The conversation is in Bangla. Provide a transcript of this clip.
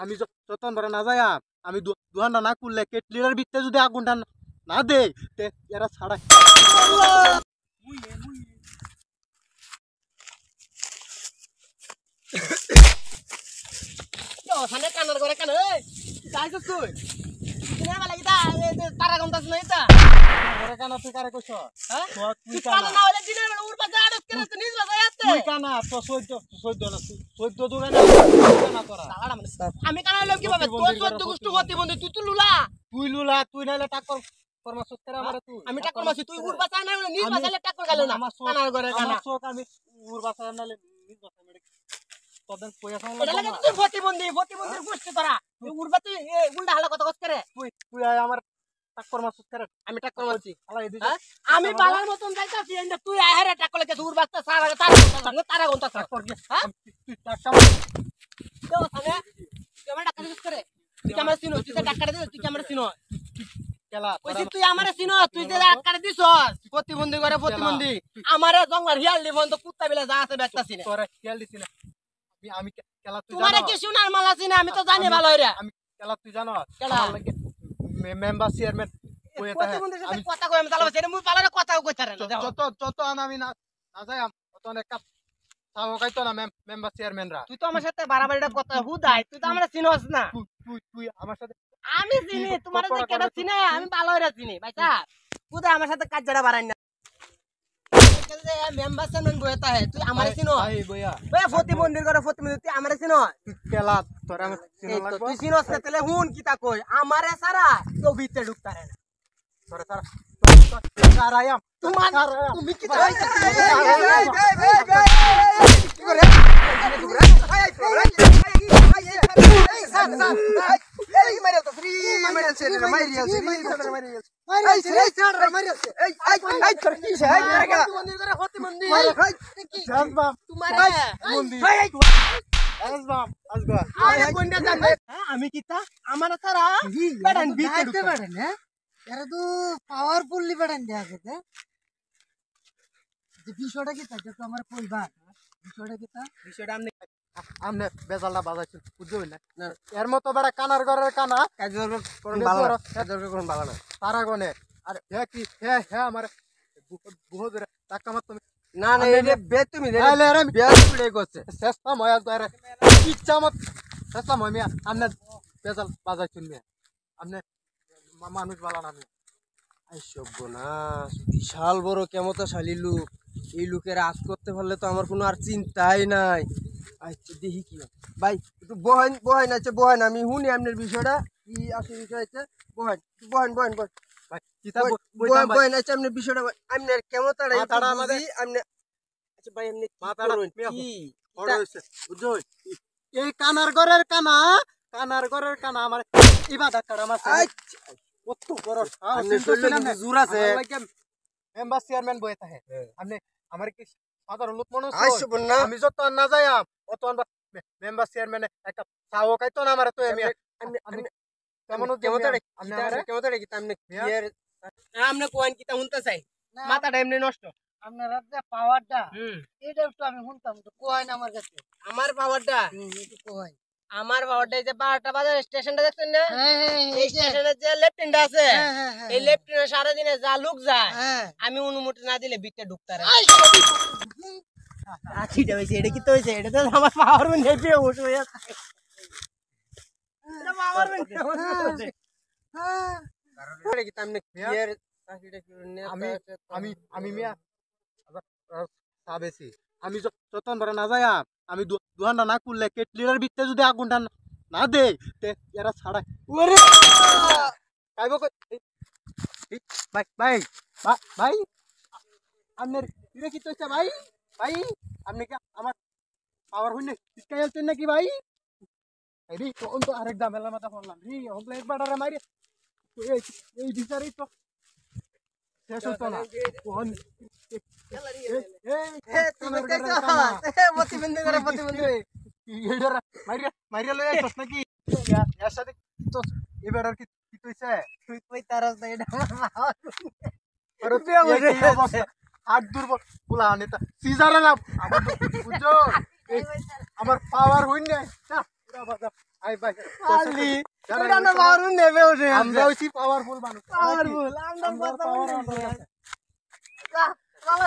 আমি যতন ভরে না যাই আমি দুহানটা না করলে কেটলির ভিতরে যদি আগুনটা না দে এরা ছাড়া কানার করে কেন তুই তারা গন্তাস নাই তা কানা তুই কারে কইছ হ্যাঁ তুই কানা না হলে দিনের বেলা উড়বা যা আড়ত করে তুই নিজ বাজায় আসতে তুই কানা তো 14 দূরে না কানা তোরা আমি কানা হলাম কিভাবে তোর 14 গুষ্টি হতি বন্ধু তুই তো লুলা তুই নাইলে টাকর ফরমাস করে আমারে তুই আমি টাকর মাছি তুই উড়বা চাই না হলে নিজ বাজালে টাকর গেল না কানার করে কানা আমার চোখ আমি উড়বা চাই নাইলে নিজ বাজায় মেরে তোদের কইয়া সামনে এটা লাগে তুই প্রতিবন্ধীর গুষ্টি তোরা তুই উড়বা তুই উল্টা হালা কথা কস করে তুই আমার টাকর মাছ করে আমি টাকর মাছি আলাই দিছ আমি বালার মতন যাইতাছি এন্ড তুই আহেরে টাকর লাগে উড়বা তারা গন্তা টাকর হ্যাঁ তুই টাকা তো সামনে তুই আমার টাকা দিস করে তুই কি আমার চিনো তুই টাকা দিস তুই কি আমার চিনো খেলা কইছি তুই আমারে চিনো তুই যে টাকা দিস প্রতিবন্ধী করে প্রতিবন্ধী আমারে জঙ্গল হিয়াল লিবন তো কুত্তা বিলা যা আছে ব্যস্তাছি না তোরা খেয়াল দিছ না আমি খেলা তুই তোমারে কি শুনার মালা চিনা আমি তো জানি ভালো হইরা আমি খেলা তুই জানো খেলা আমার লাগে মেম্বার চেয়ারম্যান প্রতিবন্ধীর সাথে কথা কই আমি তাহলে সেটা মুই পালারে কথাও কইতারে না যত আমি না যাই অত অনেক কাপ তাও কাইতো না মেম্বার চেয়ারম্যানরা তুই তো আমার সাথে বাড়াবাড়িটা কথা হুদাই তুই তো আমরা চিনোস না তুই আমার সাথে আমি চিনি তোমার যে কেডা চিনে আমি ভালো হইরা চিনি ভাইটা হুদাই আমার সাথে কাজটা বাড়াই না মেম্বার চেয়ারম্যান বইতা হে তুই আমারে চিনো ভাই বইয়া বে প্রতিবন্ধীর করে প্রতিবন্ধী তুই আমারে চিনো খেলা তোরা আমি চিনো লাগবো তুই চিনোস না তাহলে হুন কিতা কই আমারে সারা তো ভিতরে ঢুকতারে না তোরা সারায়াম তোমার তুমি কি চাই কি করে আমি কিতা আমার সারা বেড়ান ভিতরে বেড়ান এরা তো পাওয়ারফুলি বেড়ান দেয়া আছে যে বিষয়টা কি থাকে তো আমার কইবা বিষয়টা আমনে বেজালটা বাজাইছিল বুঝছো না এর মতো বড় কানার ঘরের কানা কাজর করুন ভালো না তারা গনে আর হে কি হে আমার বহুত টাকা মার তুমি না না এই বে তুমি রে বে তুমি করছে চেষ্টা ময়া করে ইচ্ছা মত চেষ্টা মই আমনে বেজাল বাজাইছিল মি আমনে মানুষ ভালো না আই সর্বনাশ বিশাল বড় কেমতাশালী লোক এই লোকের আজ করতে পারলে তো আমার কোনো আর চিন্তাই নাই আচ্ছা দেখি কি ভাই একটু বহেন আছে বহেন আমি শুনি আপনার বিষয়টা কি আছে বিষয় আছে বহেন ভাই বহেন আছে আপনার বিষয়টা আপনার কেমতাড়াই আমাদের আপনি আচ্ছা ভাই আপনি মাথাটা কি বড় হইছে বুঝছো এই কানার ঘরের কানা আমার ইবাদত করা আমার কত বড় জোর আছে মেম্বার চেয়ারম্যান বইতে থাকে আপনি আমার কি সাধারণ লোক মানুষ না আমি যত না যাই অত মেম্বার চেয়ারম্যান একটা চাও খাইতো না আমার তো আমরা কোয়ান কিতা শুনতে চাই মাথাটা এমনি নষ্ট আপনারা যে পাওয়ারটা এটা একটু আমি শুনতাম তো কোয়াইন আমার কাছে আমার পাওয়ারটা কোয়াইন আমার পাওয়ারটা যে 12টা বাজার স্টেশনটা দেখছেন না এই স্টেশনের যে লেফটেন্ডটা আছে এই লেফটেন্ডে সারা দিনে যা লোক যায় আমি অনুমতি না দিলে ভিতরে ঢুকতারে আছিটা হইছে এটা কি তো হইছে এটা তো আমার পাওয়ার ম্যান হেপি ওঠ হইয়া থাকে এটা পাওয়ার ম্যান কারণ কি তামনে ক্লিয়ার চাকরিটা কি আমি মিয়া সাবেছি আমি যতন ধরে না যাই আমি দুহানটা না করলে কেটলির ভিতরে যদি আগুনটা না দে এরা ছাড়া ওরে ভাই ভাই ভাই আপনার এটা কি হচ্ছে ভাই আপনি কি আমার পাওয়ার হইনে শিক্ষা গেছেন নাকি ভাই রে তখন তো আরেক দামেলা মাথা পড়লাম রে হবলে একবার মারি এই বিচারই তো শেষ হতো না মারিয়া লই আইছস নাকি এর সাথে তো এবার আর কি কইছে তুই কই তারস না এটা আর হাত দুর্বল পোলা নেতা সিজারে না আমার তো বুঝছো এই আমার পাওয়ার হইন নাই না পুরা বাজা আই ভাই খালি এটা না মারুন নেবে ওরে আমরা হইছি পাওয়ারফুল মানুষ পাওয়ারফুল আমরা আমরা কথা power বলি আমাদের কাছে। চলো